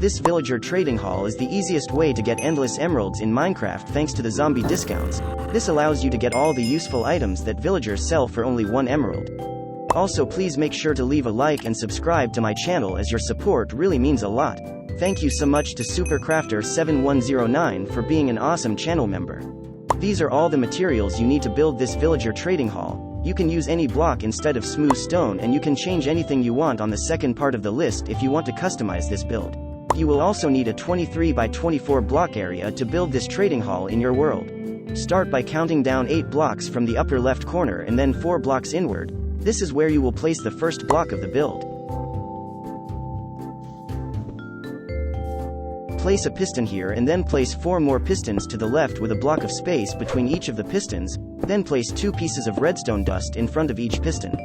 This villager trading hall is the easiest way to get endless emeralds in Minecraft thanks to the zombie discounts. This allows you to get all the useful items that villagers sell for only 1 emerald. Also, please make sure to leave a like and subscribe to my channel, as your support really means a lot. Thank you so much to Supercrafter7109 for being an awesome channel member. These are all the materials you need to build this villager trading hall. You can use any block instead of smooth stone, and you can change anything you want on the second part of the list if you want to customize this build. You will also need a 23 by 24 block area to build this trading hall in your world. Start by counting down 8 blocks from the upper left corner and then 4 blocks inward. This is where you will place the first block of the build. Place a piston here and then place 4 more pistons to the left with a block of space between each of the pistons, then place 2 pieces of redstone dust in front of each piston.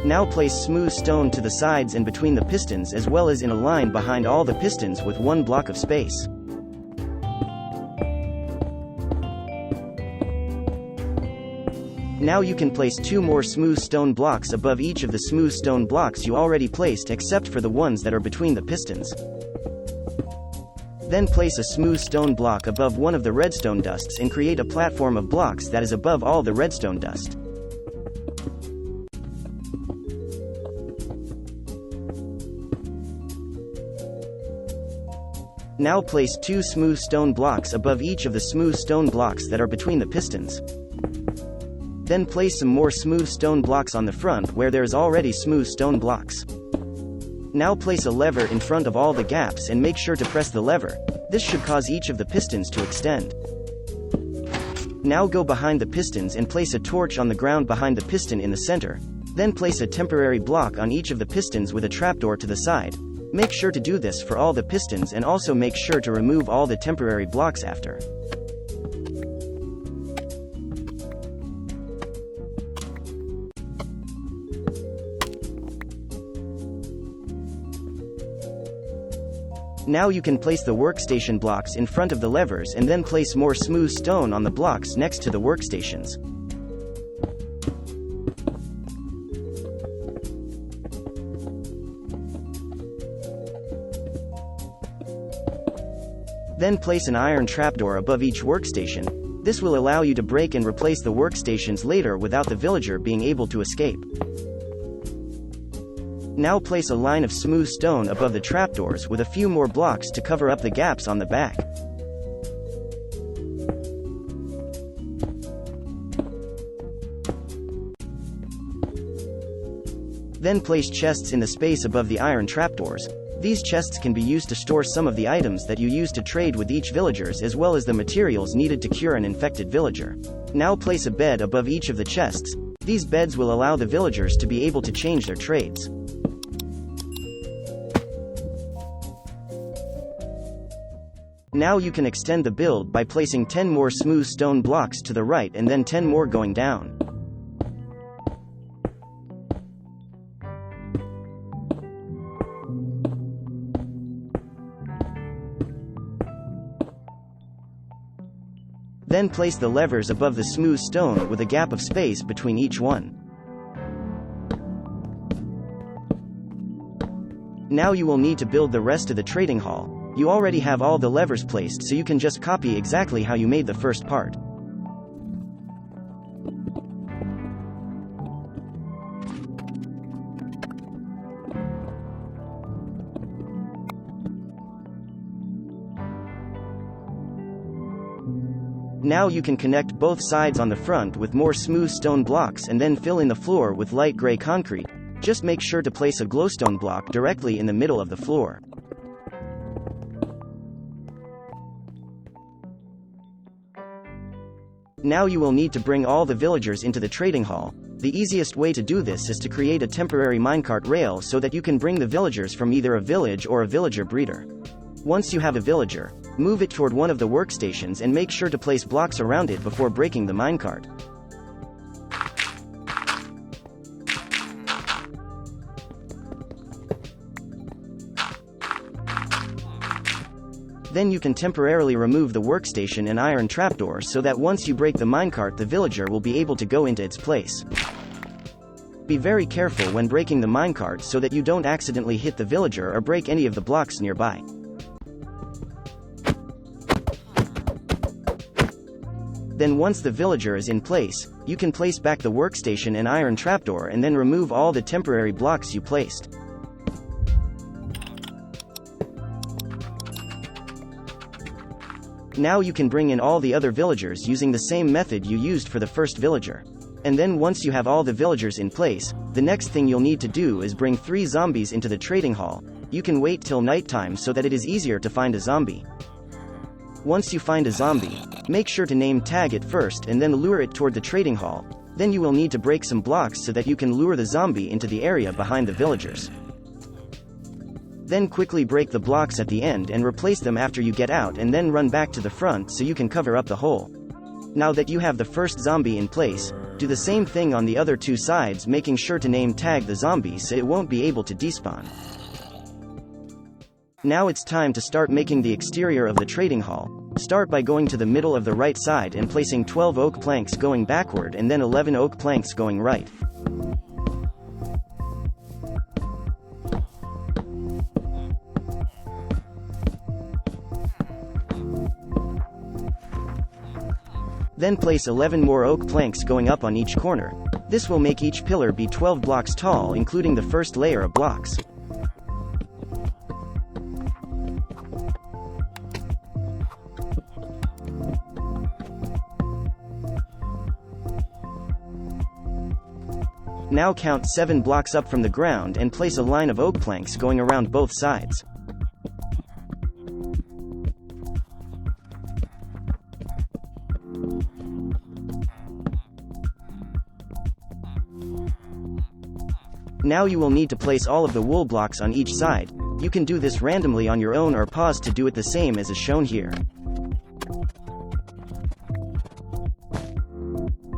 Now place smooth stone to the sides and between the pistons, as well as in a line behind all the pistons with 1 block of space. Now you can place 2 more smooth stone blocks above each of the smooth stone blocks you already placed, except for the ones that are between the pistons. Then place a smooth stone block above one of the redstone dusts and create a platform of blocks that is above all the redstone dust. Now place 2 smooth stone blocks above each of the smooth stone blocks that are between the pistons. Then place some more smooth stone blocks on the front where there is already smooth stone blocks. Now place a lever in front of all the gaps and make sure to press the lever. This should cause each of the pistons to extend. Now go behind the pistons and place a torch on the ground behind the piston in the center. Then place a temporary block on each of the pistons with a trapdoor to the side. Make sure to do this for all the pistons, and also make sure to remove all the temporary blocks after. Now you can place the workstation blocks in front of the levers and then place more smooth stone on the blocks next to the workstations. Then place an iron trapdoor above each workstation. This will allow you to break and replace the workstations later without the villager being able to escape. Now place a line of smooth stone above the trapdoors with a few more blocks to cover up the gaps on the back. Then place chests in the space above the iron trapdoors. These chests can be used to store some of the items that you use to trade with each villagers, as well as the materials needed to cure an infected villager. Now place a bed above each of the chests. These beds will allow the villagers to be able to change their trades. Now you can extend the build by placing 10 more smooth stone blocks to the right and then 10 more going down. Then place the levers above the smooth stone with a gap of space between each one. Now you will need to build the rest of the trading hall. You already have all the levers placed, so you can just copy exactly how you made the first part. Now you can connect both sides on the front with more smooth stone blocks and then fill in the floor with light gray concrete. Just make sure to place a glowstone block directly in the middle of the floor. Now you will need to bring all the villagers into the trading hall. The easiest way to do this is to create a temporary minecart rail so that you can bring the villagers from either a village or a villager breeder. Once you have a villager, move it toward one of the workstations and make sure to place blocks around it before breaking the minecart. Then you can temporarily remove the workstation and iron trapdoor so that once you break the minecart, the villager will be able to go into its place. Be very careful when breaking the minecart so that you don't accidentally hit the villager or break any of the blocks nearby. Then once the villager is in place, you can place back the workstation and iron trapdoor and then remove all the temporary blocks you placed. Now you can bring in all the other villagers using the same method you used for the first villager. And then once you have all the villagers in place, the next thing you'll need to do is bring 3 zombies into the trading hall. You can wait till nighttime so that it is easier to find a zombie. Once you find a zombie, make sure to name tag it first and then lure it toward the trading hall. Then you will need to break some blocks so that you can lure the zombie into the area behind the villagers. Then quickly break the blocks at the end and replace them after you get out, and then run back to the front so you can cover up the hole. Now that you have the first zombie in place, do the same thing on the other 2 sides, making sure to name tag the zombie so it won't be able to despawn. Now it's time to start making the exterior of the trading hall. Start by going to the middle of the right side and placing 12 oak planks going backward and then 11 oak planks going right. Then place 11 more oak planks going up on each corner. This will make each pillar be 12 blocks tall, including the first layer of blocks. Now count 7 blocks up from the ground and place a line of oak planks going around both sides. Now you will need to place all of the wool blocks on each side. You can do this randomly on your own or pause to do it the same as is shown here.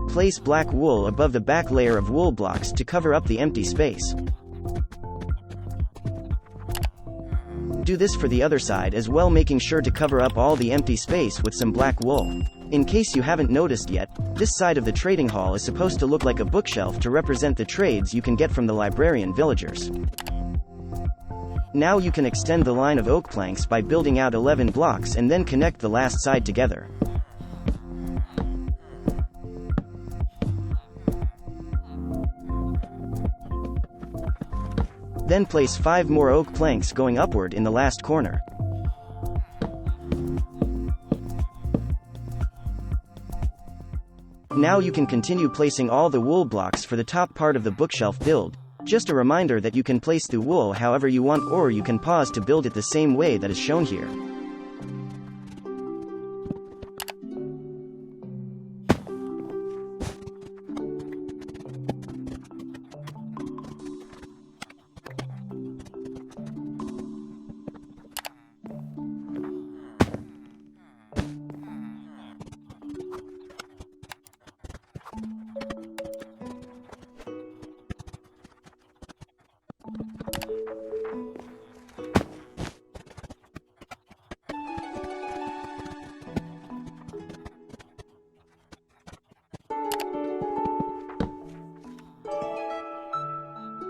Place black wool above the back layer of wool blocks to cover up the empty space. Do this for the other side as well, making sure to cover up all the empty space with some black wool. In case you haven't noticed yet, this side of the trading hall is supposed to look like a bookshelf to represent the trades you can get from the librarian villagers. Now you can extend the line of oak planks by building out 11 blocks and then connect the last side together. Then place 5 more oak planks going upward in the last corner. Now you can continue placing all the wool blocks for the top part of the bookshelf build. Just a reminder that you can place the wool however you want, or you can pause to build it the same way that is shown here.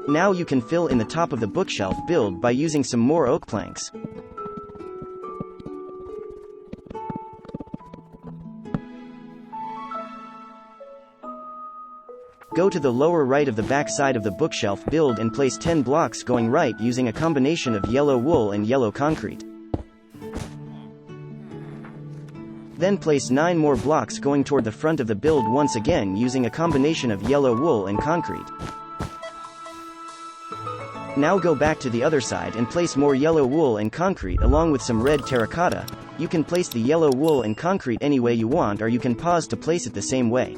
Now you can fill in the top of the bookshelf build by using some more oak planks. Go to the lower right of the back side of the bookshelf build and place 10 blocks going right using a combination of yellow wool and yellow concrete. Then place 9 more blocks going toward the front of the build once again using a combination of yellow wool and concrete. Now go back to the other side and place more yellow wool and concrete along with some red terracotta. You can place the yellow wool and concrete any way you want, or you can pause to place it the same way.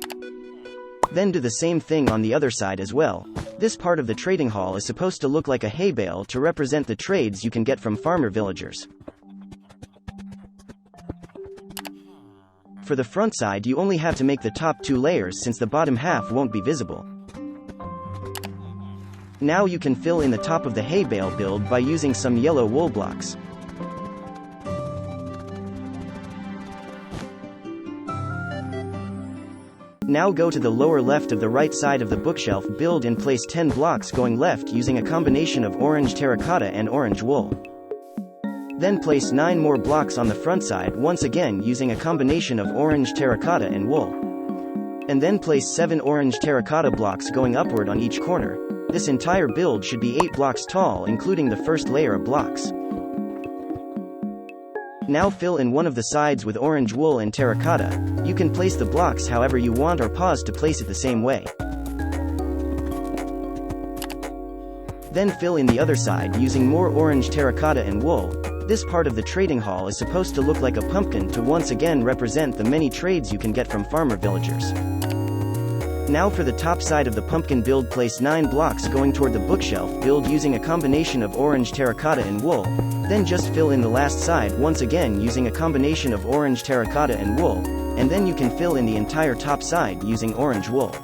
Then do the same thing on the other side as well. This part of the trading hall is supposed to look like a hay bale to represent the trades you can get from farmer villagers. For the front side you only have to make the top 2 layers since the bottom half won't be visible. Now you can fill in the top of the hay bale build by using some yellow wool blocks. Now go to the lower left of the right side of the bookshelf build and place 10 blocks going left using a combination of orange terracotta and orange wool. Then place 9 more blocks on the front side once again using a combination of orange terracotta and wool. And then place 7 orange terracotta blocks going upward on each corner. This entire build should be 8 blocks tall including the first layer of blocks. Now fill in one of the sides with orange wool and terracotta. You can place the blocks however you want or pause to place it the same way. Then fill in the other side using more orange terracotta and wool. This part of the trading hall is supposed to look like a pumpkin to once again represent the many trades you can get from farmer villagers. Now for the top side of the pumpkin build, place 9 blocks going toward the bookshelf build using a combination of orange terracotta and wool. Then just fill in the last side once again using a combination of orange terracotta and wool, and then you can fill in the entire top side using orange wool.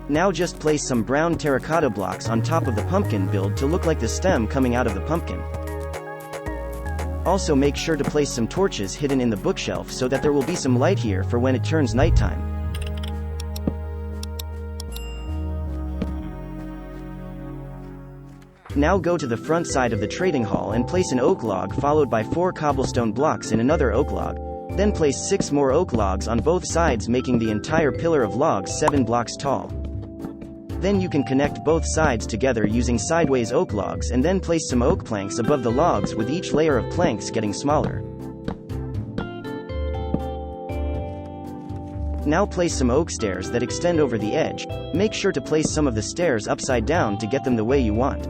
Now just place some brown terracotta blocks on top of the pumpkin build to look like the stem coming out of the pumpkin. Also make sure to place some torches hidden in the bookshelf so that there will be some light here for when it turns nighttime. Now go to the front side of the trading hall and place an oak log followed by 4 cobblestone blocks in another oak log. Then place 6 more oak logs on both sides making the entire pillar of logs 7 blocks tall. Then you can connect both sides together using sideways oak logs and then place some oak planks above the logs with each layer of planks getting smaller. Now place some oak stairs that extend over the edge. Make sure to place some of the stairs upside down to get them the way you want.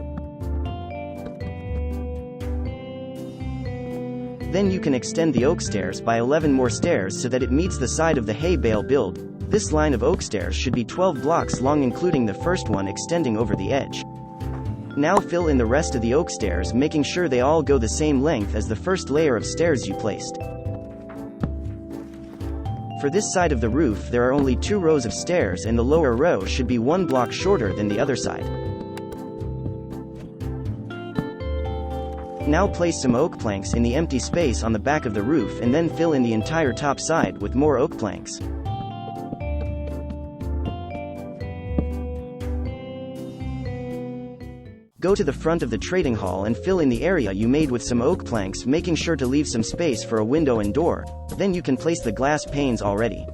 Then you can extend the oak stairs by 11 more stairs so that it meets the side of the hay bale build. This line of oak stairs should be 12 blocks long including the first one extending over the edge. Now fill in the rest of the oak stairs making sure they all go the same length as the first layer of stairs you placed. For this side of the roof there are only 2 rows of stairs and the lower row should be 1 block shorter than the other side. Now place some oak planks in the empty space on the back of the roof and then fill in the entire top side with more oak planks. Go to the front of the trading hall and fill in the area you made with some oak planks, making sure to leave some space for a window and door. Then you can place the glass panes already.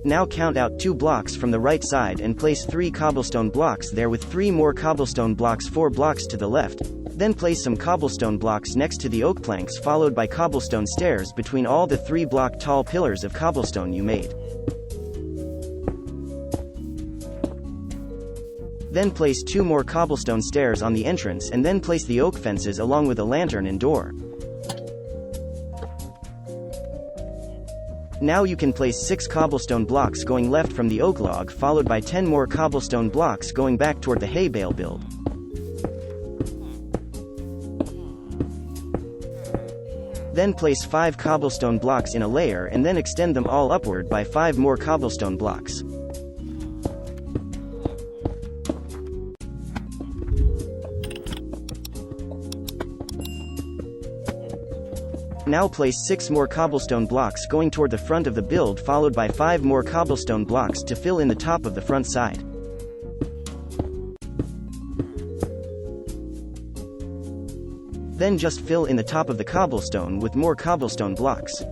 Now count out 2 blocks from the right side and place 3 cobblestone blocks there with 3 more cobblestone blocks 4 blocks to the left. Then place some cobblestone blocks next to the oak planks followed by cobblestone stairs between all the 3 block tall pillars of cobblestone you made. Then place 2 more cobblestone stairs on the entrance and then place the oak fences along with a lantern and door. Now you can place 6 cobblestone blocks going left from the oak log followed by 10 more cobblestone blocks going back toward the hay bale build. Then place 5 cobblestone blocks in a layer and then extend them all upward by 5 more cobblestone blocks. Now place 6 more cobblestone blocks going toward the front of the build followed by 5 more cobblestone blocks to fill in the top of the front side. Then just fill in the top of the cobblestone with more cobblestone blocks.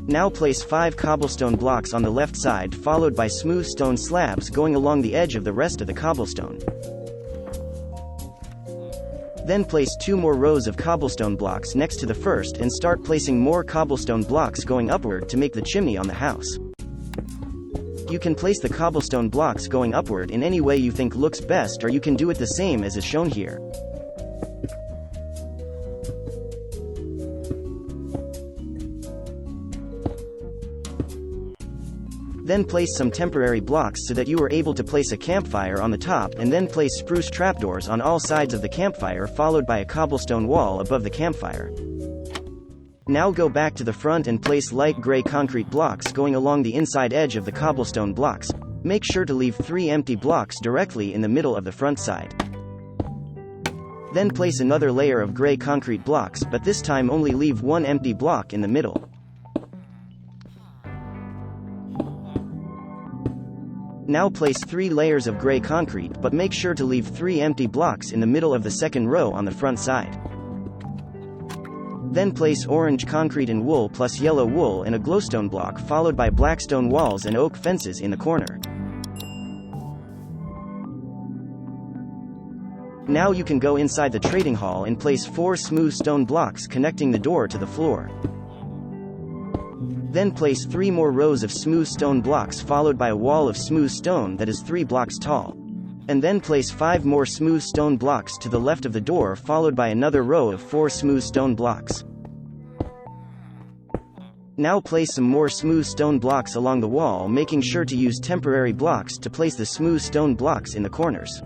Now place 5 cobblestone blocks on the left side followed by smooth stone slabs going along the edge of the rest of the cobblestone. Then place 2 more rows of cobblestone blocks next to the first and start placing more cobblestone blocks going upward to make the chimney on the house. You can place the cobblestone blocks going upward in any way you think looks best, or you can do it the same as is shown here. Then place some temporary blocks so that you are able to place a campfire on the top, and then place spruce trapdoors on all sides of the campfire followed by a cobblestone wall above the campfire. Now go back to the front and place light gray concrete blocks going along the inside edge of the cobblestone blocks. Make sure to leave 3 empty blocks directly in the middle of the front side. Then place another layer of gray concrete blocks, but this time only leave one empty block in the middle. Now place 3 layers of gray concrete, but make sure to leave 3 empty blocks in the middle of the second row on the front side. Then place orange concrete and wool plus yellow wool in a glowstone block, followed by black stone walls and oak fences in the corner. Now you can go inside the trading hall and place 4 smooth stone blocks connecting the door to the floor. Then place 3 more rows of smooth stone blocks, followed by a wall of smooth stone that is 3 blocks tall. And then place 5 more smooth stone blocks to the left of the door, followed by another row of 4 smooth stone blocks. Now place some more smooth stone blocks along the wall, making sure to use temporary blocks to place the smooth stone blocks in the corners.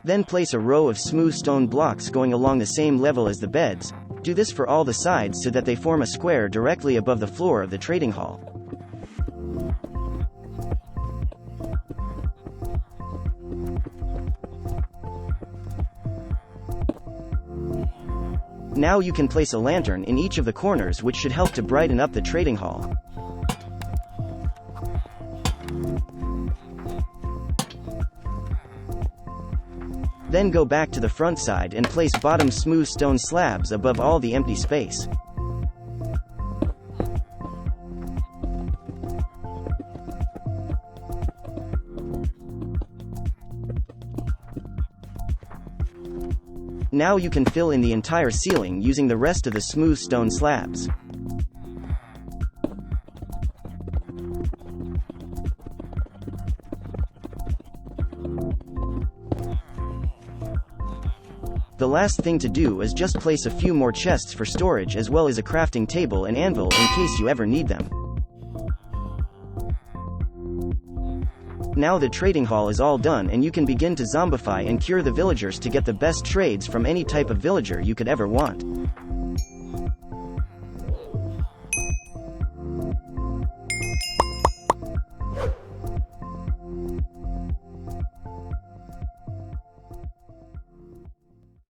Then place a row of smooth stone blocks going along the same level as the beds. Do this for all the sides so that they form a square directly above the floor of the trading hall. Now you can place a lantern in each of the corners, which should help to brighten up the trading hall. Then go back to the front side and place bottom smooth stone slabs above all the empty space. Now you can fill in the entire ceiling using the rest of the smooth stone slabs. The last thing to do is just place a few more chests for storage, as well as a crafting table and anvil in case you ever need them. Now the trading hall is all done, and you can begin to zombify and cure the villagers to get the best trades from any type of villager you could ever want.